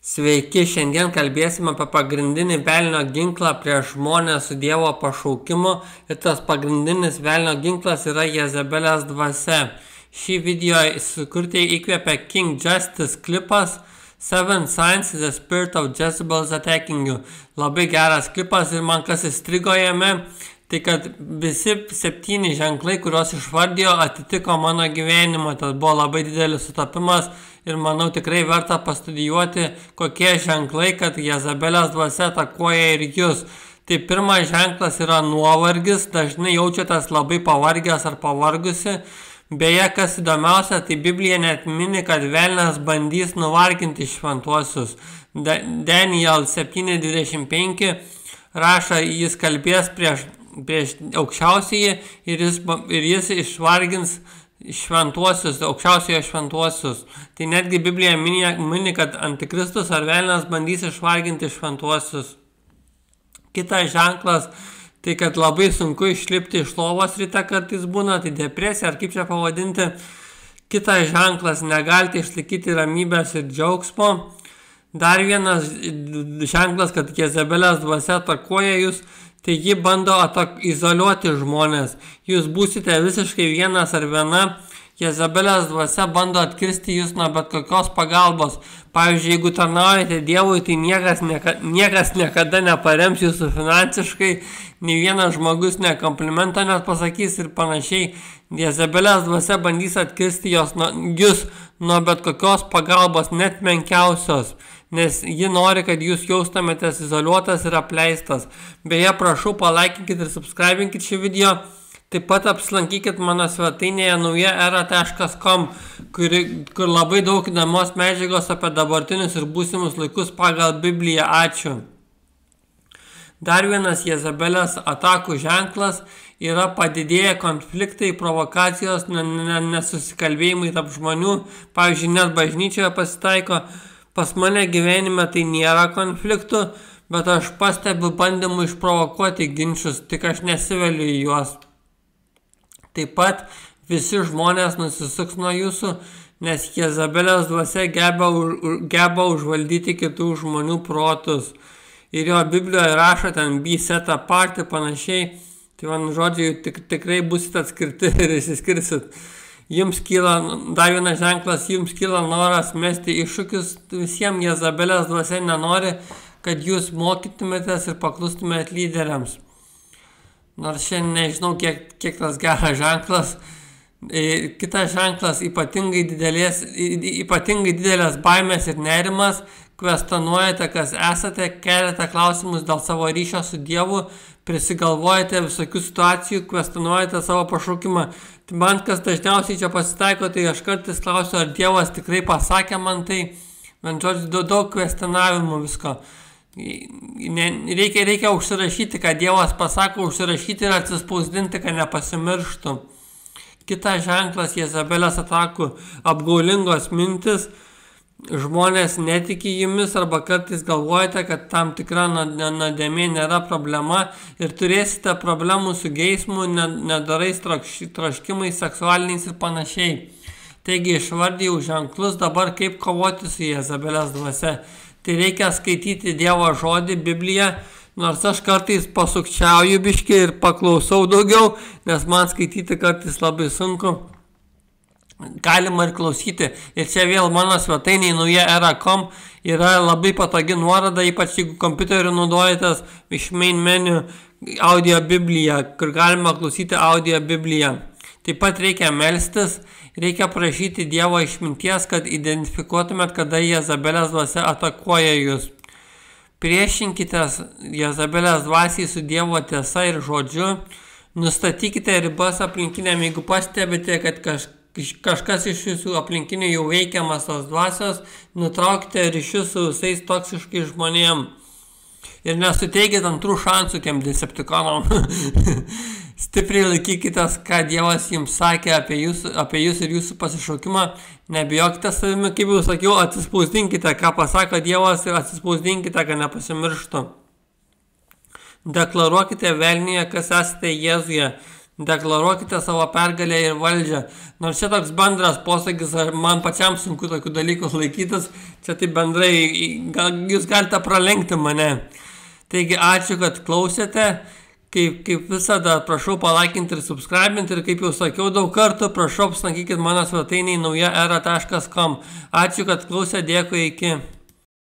Sveiki, šiandien kalbėsime apie pagrindinį velnio ginklą prieš žmonės su Dievo pašaukimu ir tas pagrindinis velnio ginklas yra Jezebelės dvasia. Šį video sukurti įkvėpė King Justice klipas 7 Signs the Spirit of Jezebel is Attacking You. Labai geras klipas ir man kas įstrigo jame, tai kad visi 7 ženklai, kuriuos išvardijo, atitiko mano gyvenimą. Tas buvo labai didelis sutapimas ir manau tikrai verta pastudijuoti, kokie ženklai, kad Jezebelės dvasia atakuoja ir jūs. Tai pirmas ženklas yra nuovargis, dažnai jaučiatės labai pavargęs ar pavargusi. Beje, kas įdomiausia, tai Biblija net mini, kad velnias bandys nuvarginti šventuosius. Daniel 7:25 rašo, jis kalbės prieš aukščiausiąjį ir jis išvargins šventuosius, aukščiausiojo šventuosius. Tai netgi Biblija mini, kad antikristus ar velnias bandys išvarginti šventuosius. Kitas ženklas, tai kad labai sunku išlipti iš lovos ryte kartais būna, tai depresija ar kaip čia pavadinti. Kitas ženklas, negalite išlaikyti ramybės ir džiaugsmo. Dar vienas ženklas, kad Jezebelės dvasia atakuoja jūs, tai ji bando izoliuoti žmonės. Jūs būsite visiškai vienas ar viena. Jezebelės dvasia bando atkirsti jūs nuo bet kokios pagalbos. Pavyzdžiui, jeigu tarnaujate Dievui, tai niekas niekada neparems jūsų finansiškai, nei vienas žmogus nekomplimento net pasakys ir panašiai. Jezebelės dvasia bandys atkirsti jūs nuo bet kokios pagalbos, net menkiausios, nes ji nori, kad jūs jaustumėtės izoliuotas ir apleistas. Beje, prašau, palaikinkit ir subscribinkit šį video. Taip pat apsilankykit mano svetainėje naujaera.com, kur labai daug įdomios medžiagos apie dabartinius ir būsimus laikus pagal Bibliją. Ačiū. Dar vienas Jezebelės atakų ženklas yra padidėję konfliktai, provokacijos, nesusikalbėjimai tarp žmonių. Pavyzdžiui, net bažnyčioje pasitaiko. Pas mane gyvenime tai nėra konfliktų, bet aš pastebiu bandymų išprovokuoti ginčius, tik aš nesiveliu į juos. Taip pat visi žmonės nusisuks nuo jūsų, nes Jezebelės dvasia geba užvaldyti kitų žmonių protus. Ir jo Biblijoje rašo ten be set apart ir panašiai. Tai man žodžiai tikrai busite atskirti ir išsiskirsit. Jums kyla, dar vienas ženklas, jums kyla noras mesti iššūkius visiems. Jezebelės dvasia nenori, kad jūs mokytumėtės ir paklustumėt lyderiams. Nors šiandien nežinau, kiek tas geras ženklas. Kitas ženklas, ypatingai didelės baimės ir nerimas, kvestionuojate, kas esate, keliate klausimus dėl savo ryšio su Dievu, prisigalvojate visokių situacijų, kvestionuojate savo pašaukimą. Tai man kas dažniausiai čia pasitaiko, tai aš kartais klausiu, ar Dievas tikrai pasakė man tai. Man žodžiu, daug kvestionavimų visko. Reikia užsirašyti, kad Dievas pasako, užsirašyti ir atsispausdinti, kad nepasimirštų. Kitas ženklas Jezebelės atakų, apgaulingos mintis. Žmonės netiki jumis arba kartais galvojate, kad tam tikra nuodėmė nėra problema ir turėsite problemų su geismu, nedarais troškimais, seksualiniais ir panašiai. Taigi išvardijau ženklus dabar, kaip kovoti su Jezebelės dvasia. Tai reikia skaityti Dievo žodį, Bibliją, nors aš kartais pasukčiauju biškį ir paklausau daugiau, nes man skaityti kartais labai sunku. Galima ir klausyti. Ir čia vėl mano svetainėje naujaera.com yra labai patogi nuoroda, ypač jeigu kompiuteriu naudojatės iš main menu audio Bibliją, kur galima klausyti audio Bibliją. Taip pat reikia melstis, reikia prašyti Dievo išminties, kad identifikuotumėt, kada Jezebelės dvasia atakuoja jūs. Priešinkitės Jezebelės dvasiai su Dievo tiesa ir žodžiu. Nustatykite ribas aplinkiniam, jeigu pastebite, kad kažkas iš jūsų aplinkinių jau veikiamas tos dvasios, nutraukite ryšius su visais toksiškais žmonėm. Ir nesuteikite antrų šansų tiem deceptikonam. Stipriai laikykitės, ką Dievas jums sakė apie jūs ir jūsų pasišaukimą. Nebijokite savimi, kaip jau sakiau, atsispausdinkite, ką pasako Dievas ir atsispausdinkite, kad nepasimirštų. Deklaruokite velnyje, kas esate Jėzuje. deklaruokite savo pergalę ir valdžią. Nors čia toks bendras posakis, man pačiam sunku tokių dalykų laikytis, čia tai bendrai, jūs galite pralenkti mane. Taigi ačiū, kad klausėte, kaip visada prašau palaikinti ir subscribinti ir kaip jau sakiau daug kartų, prašau apsilankykit mano svetainėje naujaera.com. Ačiū, kad klausėte, dėkui, iki.